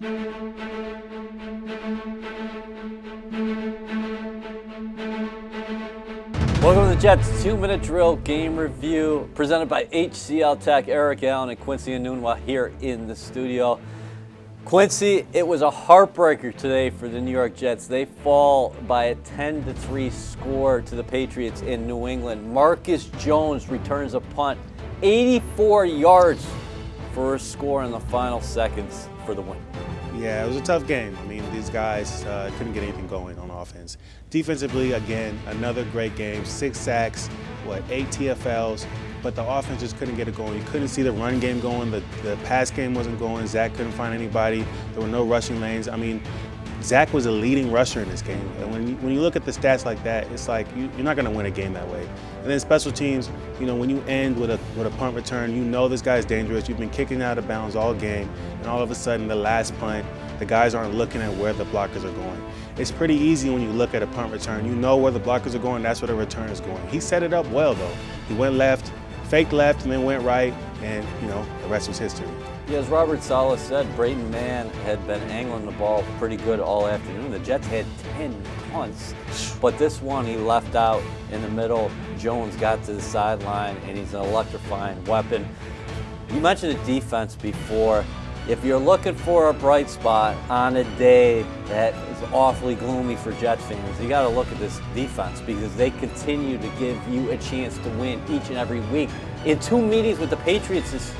Welcome to the Jets 2-minute drill game review presented by HCL Tech. Eric Allen and Quincy Enunwa here in the studio. Quincy, it was a heartbreaker today for the New York Jets. They fall by a 10-3 score to the Patriots in New England. Marcus Jones returns a punt, 84 yards for a score in the final seconds for the win. Yeah, it was a tough game. I mean, these guys couldn't get anything going on offense. Defensively, again, another great game. 6 sacks, 8 TFLs, but the offense just couldn't get it going. You couldn't see the run game going. The pass game wasn't going. Zach couldn't find anybody. There were no rushing lanes. I mean, Zach was a leading rusher in this game. And when you look at the stats like that, it's like you're not going to win a game that way. And then special teams, you know, when you end with a punt return, you know this guy's dangerous. You've been kicking out of bounds all game, and all of a sudden the last punt, the guys aren't looking at where the blockers are going. It's pretty easy when you look at a punt return. You know where the blockers are going, that's where the return is going. He set it up well, though. He went left, faked left, and then went right, and, you know, the rest was history. Yeah, as Robert Saleh said, Braden Mann had been angling the ball pretty good all afternoon. The Jets had 10 punts, but this one he left out in the middle. Jones got to the sideline, and he's an electrifying weapon. You mentioned the defense before. If you're looking for a bright spot on a day that is awfully gloomy for Jets fans, you got to look at this defense because they continue to give you a chance to win each and every week. In 2 meetings with the Patriots this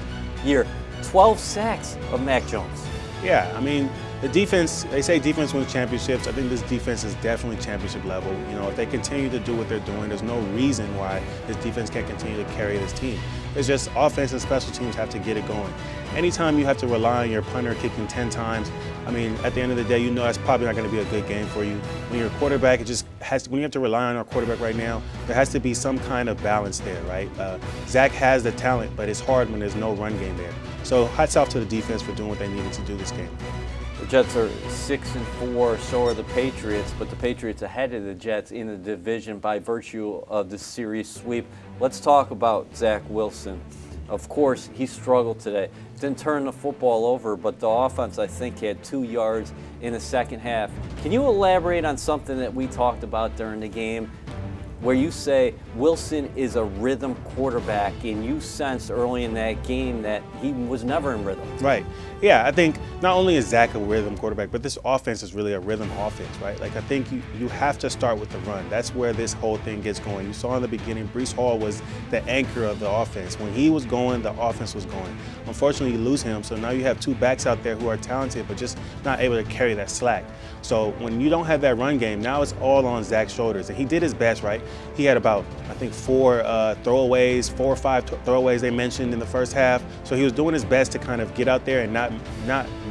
year, 12 sacks of Mac Jones. Yeah, I mean, the defense, they say defense wins championships. I think this defense is definitely championship level. You know, if they continue to do what they're doing, there's no reason why this defense can't continue to carry this team. It's just offense and special teams have to get it going. Anytime you have to rely on your punter kicking 10 times, I mean, at the end of the day, you know that's probably not going to be a good game for you. When you're a quarterback, it just has to, when you have to rely on our quarterback right now, there has to be some kind of balance there, right? Zach has the talent, but it's hard when there's no run game there. So hats off to the defense for doing what they needed to do this game. The Jets are 6-4, so are the Patriots, but the Patriots ahead of the Jets in the division by virtue of the series sweep. Let's talk about Zach Wilson. Of course, he struggled today. Didn't turn the football over, but the offense, I think, had 2 yards in the second half. Can you elaborate on something that we talked about during the game where you say Wilson is a rhythm quarterback, and you sensed early in that game that he was never in rhythm? Right. Yeah, I think not only is Zach a rhythm quarterback, but this offense is really a rhythm offense, right? Like, I think you have to start with the run. That's where this whole thing gets going. You saw in the beginning, Breece Hall was the anchor of the offense. When he was going, the offense was going. Unfortunately, you lose him, so now you have 2 backs out there who are talented, but just not able to carry that slack. So when you don't have that run game, now it's all on Zach's shoulders, and he did his best, right? He had about, I think, 4 throwaways, 4 or 5 throwaways they mentioned in the first half. So he was doing his best to kind of get out there and not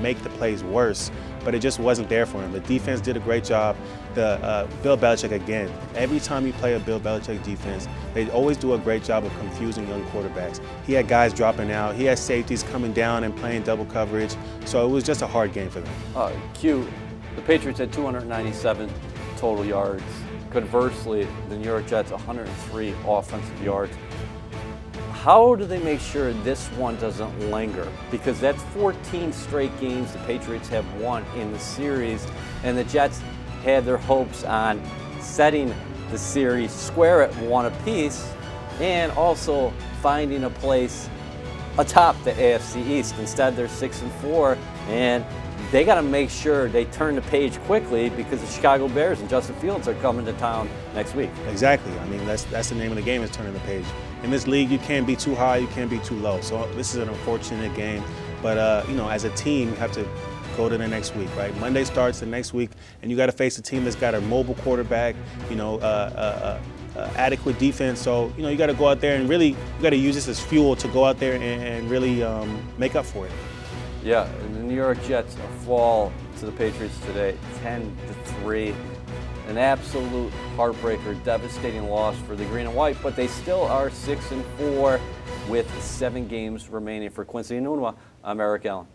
make the plays worse, but it just wasn't there for him. The defense did a great job. Bill Belichick, again, every time you play a Bill Belichick defense, they always do a great job of confusing young quarterbacks. He had guys dropping out. He had safeties coming down and playing double coverage. So it was just a hard game for them. The Patriots had 297 total yards. Conversely, the New York Jets, 103 offensive yards. How do they make sure this one doesn't linger? Because that's 14 straight games the Patriots have won in the series, and the Jets had their hopes on setting the series square at 1 apiece and also finding a place atop the AFC East. Instead, they're 6-4, and they got to make sure they turn the page quickly because the Chicago Bears and Justin Fields are coming to town next week. Exactly. I mean, that's the name of the game, is turning the page. In this league, you can't be too high, you can't be too low. So this is an unfortunate game. But, you know, as a team, you have to go to the next week, right? Monday starts the next week, and you got to face a team that's got a mobile quarterback, you know, adequate defense. So, you know, you got to go out there and really, you got to use this as fuel to go out there and really make up for it. Yeah, and the New York Jets fall to the Patriots today, 10-3. An absolute heartbreaker, devastating loss for the green and white, but they still are 6-4 with 7 games remaining. For Quincy Enunwa, I'm Eric Allen.